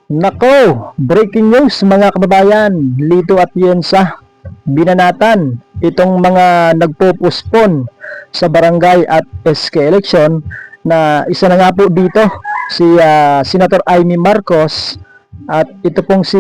Nako, breaking news mga kababayan, Lito Atienza, binanatan itong mga nagpo-postpone sa barangay at SK election na isa na nga po dito si Senator Amy Marcos at ito pong si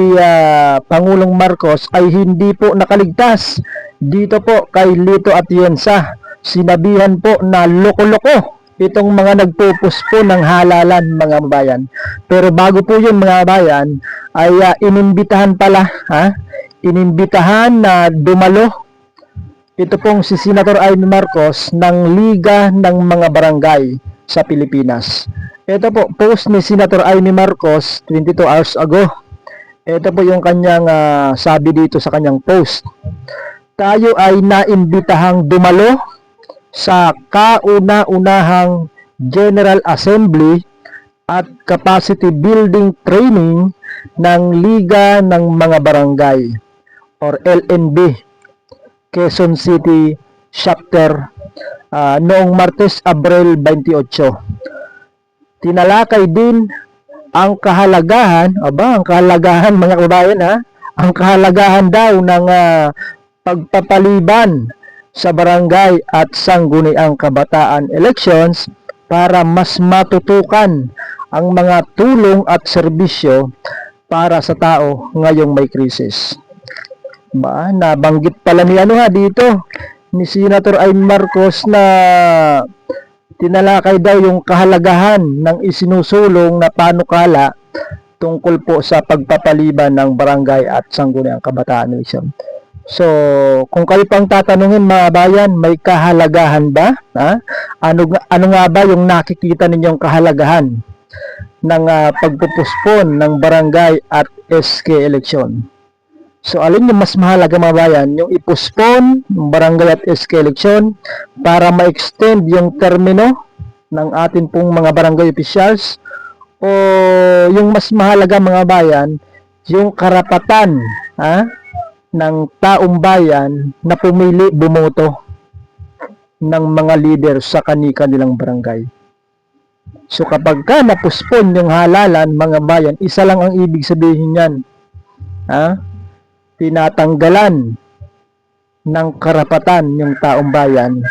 Pangulong Marcos ay hindi po nakaligtas dito po kay Lito Atienza. Sinabihan po na loko-loko itong mga nagpupuspo ng halalan mga bayan. Pero bago po yun mga bayan, ay inimbitahan pala, inimbitahan na dumalo ito pong si Senator Amy Marcos ng Liga ng mga Barangay sa Pilipinas. Ito po, post ni Senator Amy Marcos 22 hours ago. Ito po yung kanyang sabi dito sa kanyang post. Tayo ay naimbitahang dumalo sa kauna-unahang General Assembly at Capacity Building Training ng Liga ng mga Barangay or LNB Quezon City Chapter noong Martes, Abril 28. Tinalakay din ang kahalagahan, ang kahalagahan mga kabayan ang kahalagahan daw ng pagpapaliban sa barangay at sangguniang kabataan elections para mas matutukan ang mga tulong at serbisyo para sa tao ngayong may krisis. Nabanggit pala ni dito ni Senator Amy Marcos na tinalakay daw yung kahalagahan ng isinusulong na panukala tungkol po sa pagpapaliban ng barangay at sangguniang kabataan election. So, kung kayo pang tatanungin mga bayan, may kahalagahan ba? Ano nga ba yung nakikita ninyong kahalagahan ng pagpupuspon ng barangay at SK election? So, alin yung mas mahalaga mga bayan? Yung ipuspon ng barangay at SK election para ma-extend yung termino ng atin pong mga barangay officials, o yung mas mahalaga mga bayan, yung karapatan ng taong bayan na pumili bumoto ng mga leader sa kanilang barangay. So kapag napuspon yung halalan mga bayan, isa lang ang ibig sabihin niyan. Tinatanggalan ng karapatan yung taong bayan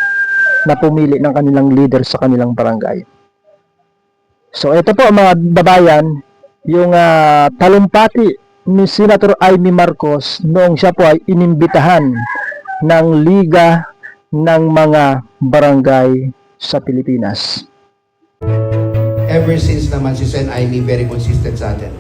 na pumili ng kanilang leader sa kanilang barangay. So ito po mga babayan, yung talumpati ni Senator Amy Marcos noong siya po ay inimbitahan ng Liga ng mga Barangay sa Pilipinas. Ever since naman si Sen Amy very consistent sa atin.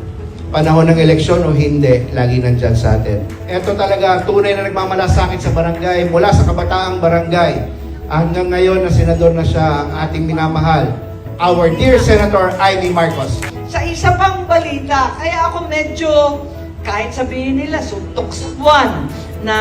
Panahon ng eleksyon o hindi, lagi nandyan sa atin. Ito talaga tunay na nagmamalasakit sa barangay, mula sa kabataang barangay hanggang ngayon na senador na siya, ang ating minamahal, our dear Senator Amy Marcos. Sa isa pang balita, kaya ako medyo, kahit sabihin nila, suntok sa buwan na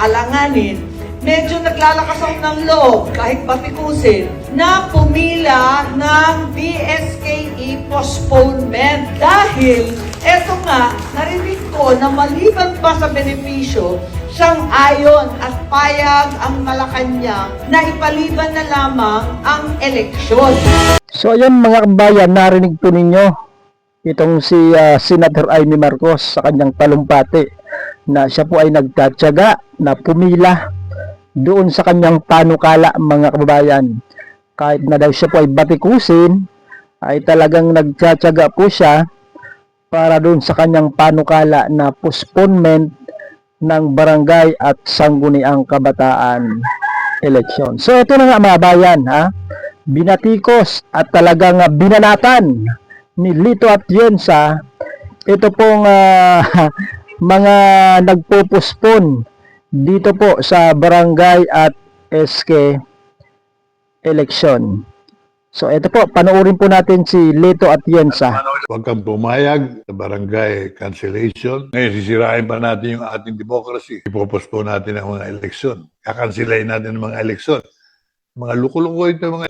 alanganin, medyo naglalakas ako ng loob, kahit batikusin, na pumila ng DSKE postponement. Dahil, eto nga, narinig ko na maliban pa sa benepisyo, siyang ayon at payag ang Malacanang na ipaliban na lamang ang eleksyon. So ayan mga kabayan, narinig po ninyo itong si Senator Amy Marcos sa kanyang talumpati na siya po ay nagtatyaga na pumila doon sa kanyang panukala mga kababayan. Kahit na daw siya po ay batikusin, ay talagang nagtatyaga po siya para doon sa kanyang panukala na postponement ng barangay at sangguniang kabataan election. So ito na nga mga bayan, binatikos at talagang binanatan ni Lito Atienza ito pong mga nagpupuspon dito po sa barangay at SK election. So ito po, panoorin po natin si Lito Atienza. Huwag kang pumayag sa barangay cancellation. Ngayon, sisirain pa natin yung ating democracy. Ipopospone natin ang mga eleksyon. Kakansilayin natin ang mga eleksyon. Mga luko-luko ito, mga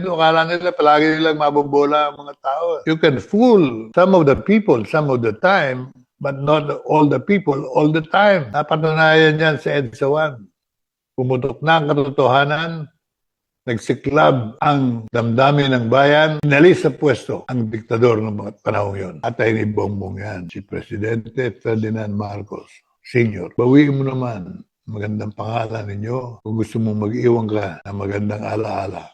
ito. Akala nila, palagi nilang mabobola ang mga tao. You can fool some of the people some of the time, but not all the people all the time. Napatunayan yan sa EDSA 1. Pumutok na ang katotohanan nagsiklab ang damdamin ng bayan, inalis sa pwesto ang diktador ng mga panahon yon. At ay ni Bongbong yan, si Presidente Ferdinand Marcos Sr. Bawiin mo naman magandang pangalan ninyo kung gusto mong mag-iwan ka ng magandang alaala.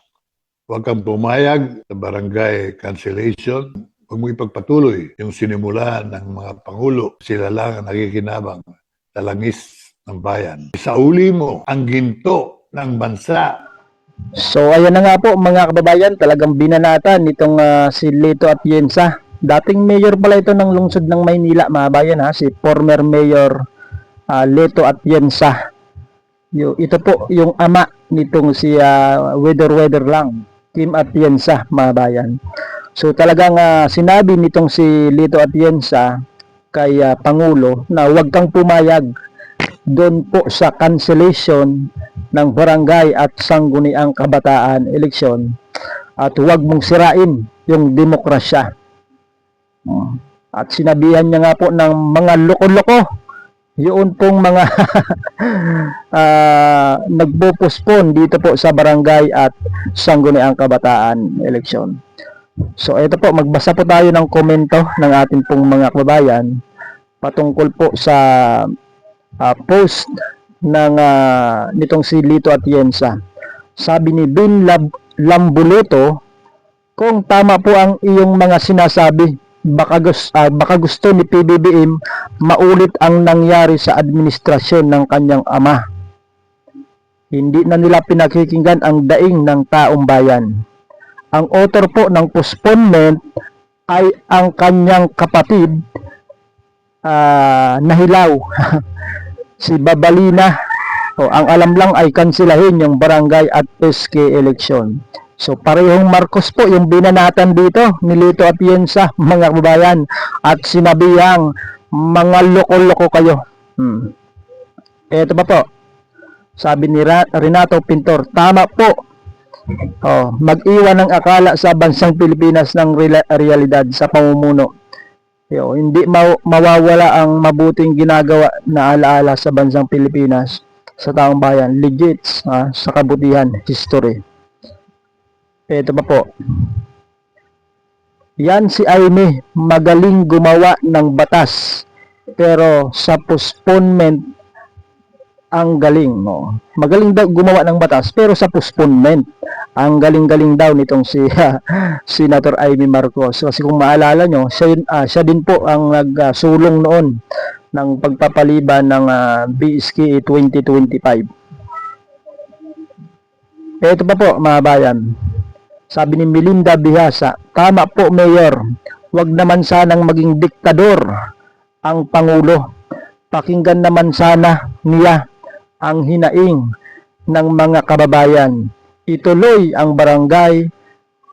Huwag kang pumayag sa barangay cancellation. Huwag mo ipagpatuloy yung sinimulan ng mga pangulo. Sila lang ang nakikinabang sa langis ng bayan. Isauli mo ang ginto ng bansa. So ayan na nga po mga kababayan, talagang binanatan itong si Lito Atienza. Dating mayor pala ito ng lungsod ng Maynila, mga bayan ha, si former mayor Lito Atienza. Ito po yung ama nitong si Weather lang, Kim Atienza, mga bayan. So talagang sinabi nitong si Lito Atienza kay Pangulo na huwag kang pumayag doon po sa cancellation ng barangay at sangguniang kabataan eleksyon at huwag mong sirain yung demokrasya. At sinabihan niya nga po ng mga loko-loko yun pong mga nagpo-postpone dito po sa barangay at sangguniang kabataan eleksyon. So ito po, magbasa po tayo ng komento ng ating pong mga kababayan patungkol po sa post ng nitong si Lito Atienza. Sabi ni Bin Lambuleto, kung tama po ang iyong mga sinasabi, baka gusto ni PBBM maulit ang nangyari sa administrasyon ng kanyang ama. Hindi na nila pinakikinggan ang daing ng taong bayan. Ang author po ng postponement ay ang kanyang kapatid na hilaw si Babalina. Ang alam lang ay kansilahin yung barangay at SK election. So parehong Marcos po yung binanatan dito ni Lito Atienza, mga kababayan, at sinabihang mga loko-loko kayo. Ito pa po, sabi ni Renato Pintor, tama po. Mag-iwan ng akala sa bansang Pilipinas ng realidad sa pamumuno. Hindi mawawala ang mabuting ginagawa na alaala sa bansang Pilipinas sa taong bayan. Legit sa kabutihan, history. Ito pa po. Yan si Aimee, magaling gumawa ng batas. Pero sa postponement, ang galing. Magaling daw gumawa ng batas, pero sa postponement, ang galing-galing daw nitong si Senator Aimee Marcos. Kasi kung maalala nyo, siya din po ang nagsulong noon ng pagpapaliban ng BSK 2025. Ito pa po, mga bayan. Sabi ni Melinda Bihasa, tama po Mayor, wag naman sanang maging diktador ang Pangulo. Pakinggan naman sana niya ang hinaing ng mga kababayan. Ituloy ang barangay,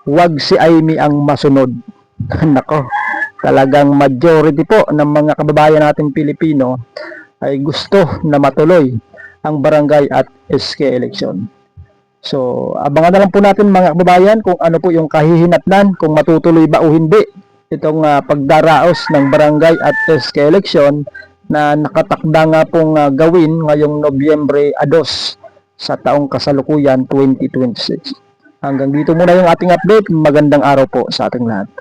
wag si Aimee ang masunod. Nako, talagang majority po ng mga kababayan nating Pilipino ay gusto na matuloy ang barangay at SK election. So, abangan na lang po natin mga kababayan kung ano po yung kahihinatnan, kung matutuloy ba o hindi itong pagdaraos ng barangay at SK election na nakatakda nga pong gawin ngayong Nobyembre 2 sa taong kasalukuyan 2026. Hanggang dito muna yung ating update. Magandang araw po sa ating lahat.